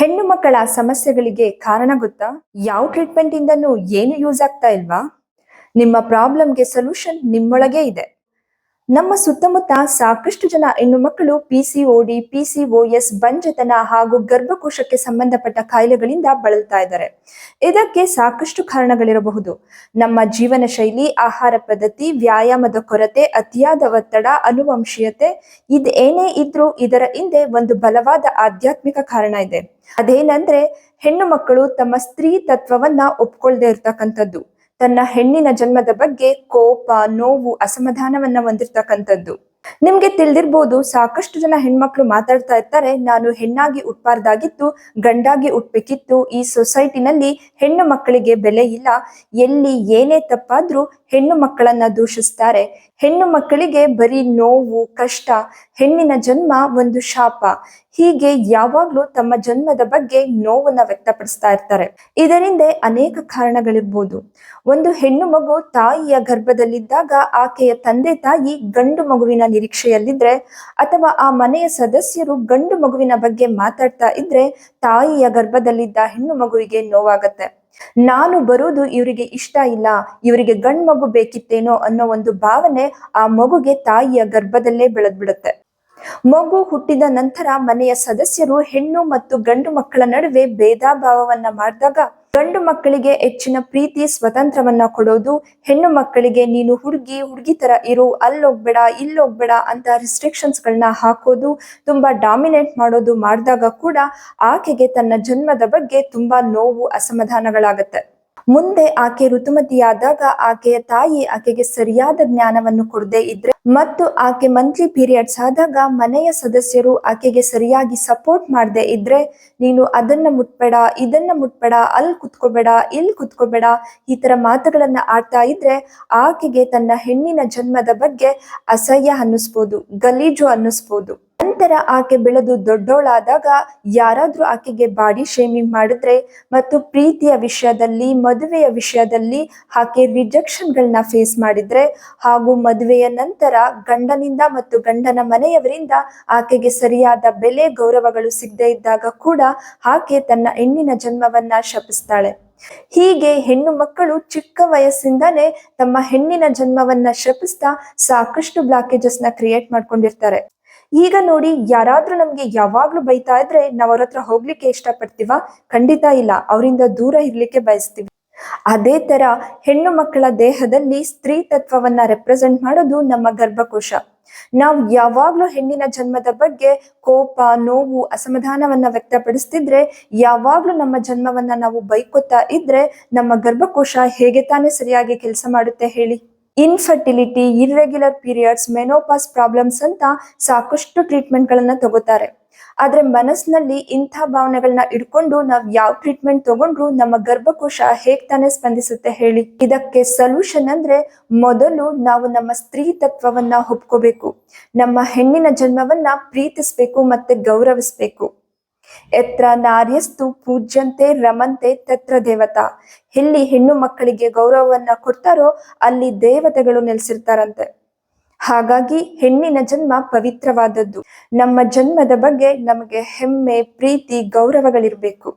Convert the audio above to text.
ಹೆಣ್ಣು ಮಕ್ಕಳ ಸಮಸ್ಯೆಗಳಿಗೆ ಕಾರಣ ಗೊತ್ತಾ? ಯಾವ ಟ್ರೀಟ್ಮೆಂಟ್ ಇಂದನೂ ಏನು ಯೂಸ್ ಆಗ್ತಾ ಇಲ್ವಾ? ನಿಮ್ಮ ಪ್ರಾಬ್ಲಮ್ಗೆ ಸೊಲ್ಯೂಷನ್ ನಿಮ್ಮೊಳಗೆ ಇದೆ. ನಮ್ಮ ಸುತ್ತಮುತ್ತ ಸಾಕಷ್ಟು ಜನ ಹೆಣ್ಣು ಮಕ್ಕಳು PCOD, PCOS, ಬಂಜತನ ಹಾಗೂ ಗರ್ಭಕೋಶಕ್ಕೆ ಸಂಬಂಧಪಟ್ಟ ಕಾಯಿಲೆಗಳಿಂದ ಬಳಲ್ತಾ ಇದ್ದಾರೆ. ಇದಕ್ಕೆ ಸಾಕಷ್ಟು ಕಾರಣಗಳಿರಬಹುದು. ನಮ್ಮ ಜೀವನ ಶೈಲಿ, ಆಹಾರ ಪದ್ಧತಿ, ವ್ಯಾಯಾಮದ ಕೊರತೆ, ಅತಿಯಾದ ಒತ್ತಡ, ಅನುವಂಶೀಯತೆ ಇದೇನೇ ಇದ್ರೂ ಇದರ ಹಿಂದೆ ಒಂದು ಬಲವಾದ ಆಧ್ಯಾತ್ಮಿಕ ಕಾರಣ ಇದೆ. ಅದೇನಂದ್ರೆ ಹೆಣ್ಣು ಮಕ್ಕಳು ತಮ್ಮ ಸ್ತ್ರೀ ತತ್ವವನ್ನ ಒಪ್ಕೊಳ್ದೇ ಇರ್ತಕ್ಕಂಥದ್ದು, ತನ್ನ ಹೆಣ್ಣಿನ ಜನ್ಮದ ಬಗ್ಗೆ ಕೋಪ, ನೋವು, ಅಸಮಾಧಾನವನ್ನ ಹೊಂದಿರ್ತಕ್ಕಂಥದ್ದು. ನಿಮ್ಗೆ ತಿಳಿದಿರ್ಬೋದು, ಸಾಕಷ್ಟು ಜನ ಹೆಣ್ಮಕ್ಳು ಮಾತಾಡ್ತಾ ಇರ್ತಾರೆ, ನಾನು ಹೆಣ್ಣಾಗಿ ಹುಟ್ಟಬಾರ್ದಾಗಿತ್ತು, ಗಂಡಾಗಿ ಹುಟ್ಟಬೇಕಿತ್ತು. ಈ ಸೊಸೈಟಿನಲ್ಲಿ ಹೆಣ್ಣು ಮಕ್ಕಳಿಗೆ ಬೆಲೆ ಇಲ್ಲ. ಎಲ್ಲಿ ಏನೇ ತಪ್ಪಾದ್ರೂ ಹೆಣ್ಣು ಮಕ್ಕಳನ್ನ ದೂಷಿಸ್ತಾರೆ. ಹೆಣ್ಣು ಮಕ್ಕಳಿಗೆ ಬರೀ ನೋವು, ಕಷ್ಟ, ಹೆಣ್ಣಿನ ಜನ್ಮ ಒಂದು ಶಾಪ, ಹೀಗೆ ಯಾವಾಗ್ಲೂ ತಮ್ಮ ಜನ್ಮದ ಬಗ್ಗೆ ನೋವನ್ನ ವ್ಯಕ್ತಪಡಿಸ್ತಾ ಇರ್ತಾರೆ. ಇದರಿಂದ ಅನೇಕ ಕಾರಣಗಳಿರ್ಬೋದು. ಒಂದು ಹೆಣ್ಣು ಮಗು ತಾಯಿಯ ಗರ್ಭದಲ್ಲಿದ್ದಾಗ ಆಕೆಯ ತಂದೆ ತಾಯಿ ಗಂಡು ಮಗುವಿನ ನಿರೀಕ್ಷೆಯಲ್ಲಿದ್ರೆ, ಅಥವಾ ಆ ಮನೆಯ ಸದಸ್ಯರು ಗಂಡು ಮಗುವಿನ ಬಗ್ಗೆ ಮಾತಾಡ್ತಾ ಇದ್ರೆ ತಾಯಿಯ ಗರ್ಭದಲ್ಲಿದ್ದ ಹೆಣ್ಣು ಮಗುವಿಗೆ ನೋವಾಗತ್ತೆ. ನಾನು ಬರುವುದು ಇವರಿಗೆ ಇಷ್ಟ ಇಲ್ಲ, ಇವರಿಗೆ ಗಂಡು ಮಗು ಬೇಕಿತ್ತೇನೋ ಅನ್ನೋ ಒಂದು ಭಾವನೆ ಆ ಮಗುಗೆ ತಾಯಿಯ ಗರ್ಭದಲ್ಲೇ ಬೆಳೆದ್ಬಿಡುತ್ತೆ. ಮಗು ಹುಟ್ಟಿದ ನಂತರ ಮನೆಯ ಸದಸ್ಯರು ಹೆಣ್ಣು ಮತ್ತು ಗಂಡು ಮಕ್ಕಳ ನಡುವೆ ಭೇದ ಭಾವವನ್ನ ಮಾಡಿದಾಗ ಗಂಡು ಮಕ್ಕಳಿಗೆ ಹೆಚ್ಚಿನ ಪ್ರೀತಿ, ಸ್ವತಂತ್ರವನ್ನ ಕೊಡೋದು, ಹೆಣ್ಣು ಮಕ್ಕಳಿಗೆ ನೀನು ಹುಡುಗಿ ತರ ಇರು, ಅಲ್ಲೋಗ್ಬೇಡ ಇಲ್ಲೋಗ್ಬೇಡ ಅಂತ ರಿಸ್ಟ್ರಿಕ್ಷನ್ಸ್ ಗಳನ್ನ ಹಾಕೋದು, ತುಂಬಾ ಡಾಮಿನೇಟ್ ಮಾಡೋದು ಮಾಡಿದಾಗ ಕೂಡ ಆಕೆಗೆ ತನ್ನ ಜನ್ಮದ ಬಗ್ಗೆ ತುಂಬಾ ನೋವು, ಅಸಮಾಧಾನಗಳಾಗತ್ತೆ. ಮುಂದೆ ಆಕೆ ಋತುಮತಿಯಾದಾಗ ಆಕೆಯ ತಾಯಿ ಆಕೆಗೆ ಸರಿಯಾದ ಜ್ಞಾನವನ್ನು ಕೊಡದೇ ಇದ್ರೆ ಮತ್ತು ಆಕೆ ಮಂತ್ಲಿ ಪೀರಿಯಡ್ಸ್ ಆದಾಗ ಮನೆಯ ಸದಸ್ಯರು ಆಕೆಗೆ ಸರಿಯಾಗಿ ಸಪೋರ್ಟ್ ಮಾಡದೇ ಇದ್ರೆ, ನೀನು ಅದನ್ನ ಮುಟ್ಬೇಡ, ಇದನ್ನ ಮುಟ್ಬೇಡ, ಅಲ್ಲಿ ಕುತ್ಕೋಬೇಡ, ಇಲ್ಲಿ ಕುತ್ಕೋಬೇಡ, ಈ ತರ ಮಾತುಗಳನ್ನ ಆಡ್ತಾ ಇದ್ರೆ ಆಕೆಗೆ ತನ್ನ ಹೆಣ್ಣಿನ ಜನ್ಮದ ಬಗ್ಗೆ ಅಸಹ್ಯ ಅನ್ನಿಸ್ಬೋದು, ಗಲೀಜು ಅನ್ನಿಸ್ಬೋದು. ನಂತರ ಆಕೆ ಬೆಳೆದು ದೊಡ್ಡೋಳಾದಾಗ ಯಾರಾದ್ರೂ ಆಕೆಗೆ ಬಾಡಿ ಶೇಮಿಂಗ್ ಮಾಡಿದ್ರೆ ಮತ್ತು ಪ್ರೀತಿಯ ವಿಷಯದಲ್ಲಿ, ಮದುವೆಯ ವಿಷಯದಲ್ಲಿ ಆಕೆ ರಿಜೆಕ್ಷನ್ಗಳನ್ನ ಫೇಸ್ ಮಾಡಿದ್ರೆ, ಹಾಗೂ ಮದುವೆಯ ನಂತರ ಗಂಡನಿಂದ ಮತ್ತು ಗಂಡನ ಮನೆಯವರಿಂದ ಆಕೆಗೆ ಸರಿಯಾದ ಬೆಲೆ, ಗೌರವಗಳು ಸಿಗದೇ ಇದ್ದಾಗ ಕೂಡ ಆಕೆ ತನ್ನ ಹೆಣ್ಣಿನ ಜನ್ಮವನ್ನ ಶಪಿಸ್ತಾಳೆ. ಹೀಗೆ ಹೆಣ್ಣು ಮಕ್ಕಳು ಚಿಕ್ಕ ವಯಸ್ಸಿಂದಾನೇ ತಮ್ಮ ಹೆಣ್ಣಿನ ಜನ್ಮವನ್ನ ಶಪಿಸ್ತಾ ಸಾಕಷ್ಟು ಬ್ಲಾಕೇಜಸ್ ನ ಕ್ರಿಯೇಟ್ ಮಾಡ್ಕೊಂಡಿರ್ತಾರೆ. ಈಗ ನೋಡಿ, ಯಾರಾದ್ರೂ ನಮ್ಗೆ ಯಾವಾಗ್ಲೂ ಬೈತಾ ಇದ್ರೆ ನಾವ್ ಅವ್ರ ಹತ್ರ ಹೋಗ್ಲಿಕ್ಕೆ ಇಷ್ಟಪಡ್ತೀವ? ಖಂಡಿತ ಇಲ್ಲ, ಅವರಿಂದ ದೂರ ಇರ್ಲಿಕ್ಕೆ ಬಯಸ್ತೀವಿ. ಅದೇ ತರ ಹೆಣ್ಣು ಮಕ್ಕಳ ದೇಹದಲ್ಲಿ ಸ್ತ್ರೀ ತತ್ವವನ್ನ ರೆಪ್ರೆಸೆಂಟ್ ಮಾಡೋದು ನಮ್ಮ ಗರ್ಭಕೋಶ. ನಾವು ಯಾವಾಗ್ಲೂ ಹೆಣ್ಣಿನ ಜನ್ಮದ ಬಗ್ಗೆ ಕೋಪ, ನೋವು, ಅಸಮಾಧಾನವನ್ನ ವ್ಯಕ್ತಪಡಿಸ್ತಿದ್ರೆ, ಯಾವಾಗ್ಲೂ ನಮ್ಮ ಜನ್ಮವನ್ನ ನಾವು ಬೈಕೋತಾ ಇದ್ರೆ ನಮ್ಮ ಗರ್ಭಕೋಶ ಹೇಗೆ ತಾನೇ ಸರಿಯಾಗಿ ಕೆಲಸ ಮಾಡುತ್ತೆ ಹೇಳಿ? Infertility, irregular periods, menopause problems ಅಂತ ಸಾಕಷ್ಟು ಟ್ರೀಟ್ಮೆಂಟ್ಗಳನ್ನ ತಗೋತಾರೆ. ಆದ್ರೆ ಮನಸ್ಸಿನಲ್ಲಿ ಇಂಥ ಭಾವನೆಗಳನ್ನ ಇಟ್ಕೊಂಡು ನಾವ್ ಯಾವ ಟ್ರೀಟ್ಮೆಂಟ್ ತಗೊಂಡ್ರು ನಮ್ಮ ಗರ್ಭಕೋಶ ಹೇಗ್ ತಾನೇ ಸ್ಪಂದಿಸುತ್ತೆ ಹೇಳಿ? ಇದಕ್ಕೆ ಸೊಲ್ಯೂಷನ್ ಅಂದ್ರೆ ಮೊದಲು ನಾವು ನಮ್ಮ ಸ್ತ್ರೀ ತತ್ವವನ್ನ ಒಪ್ಕೋಬೇಕು, ನಮ್ಮ ಹೆಣ್ಣಿನ ಜನ್ಮವನ್ನ ಪ್ರೀತಿಸ್ಬೇಕು ಮತ್ತೆ ಗೌರವಿಸ್ಬೇಕು. ಎತ್ರ ನಾರ್ಯಸ್ತು ಪೂಜ್ಯಂತೆ ರಮಂತೆ ತತ್ರ ದೇವತಾ. ಎಲ್ಲಿ ಹೆಣ್ಣು ಮಕ್ಕಳಿಗೆ ಗೌರವವನ್ನ ಕೊಡ್ತಾರೋ ಅಲ್ಲಿ ದೇವತೆಗಳು ನೆಲೆಸಿರ್ತಾರಂತೆ. ಹಾಗಾಗಿ ಹೆಣ್ಣಿನ ಜನ್ಮ ಪವಿತ್ರವಾದದ್ದು. ನಮ್ಮ ಜನ್ಮದ ಬಗ್ಗೆ ನಮಗೆ ಹೆಮ್ಮೆ, ಪ್ರೀತಿ, ಗೌರವಗಳಿರ್ಬೇಕು.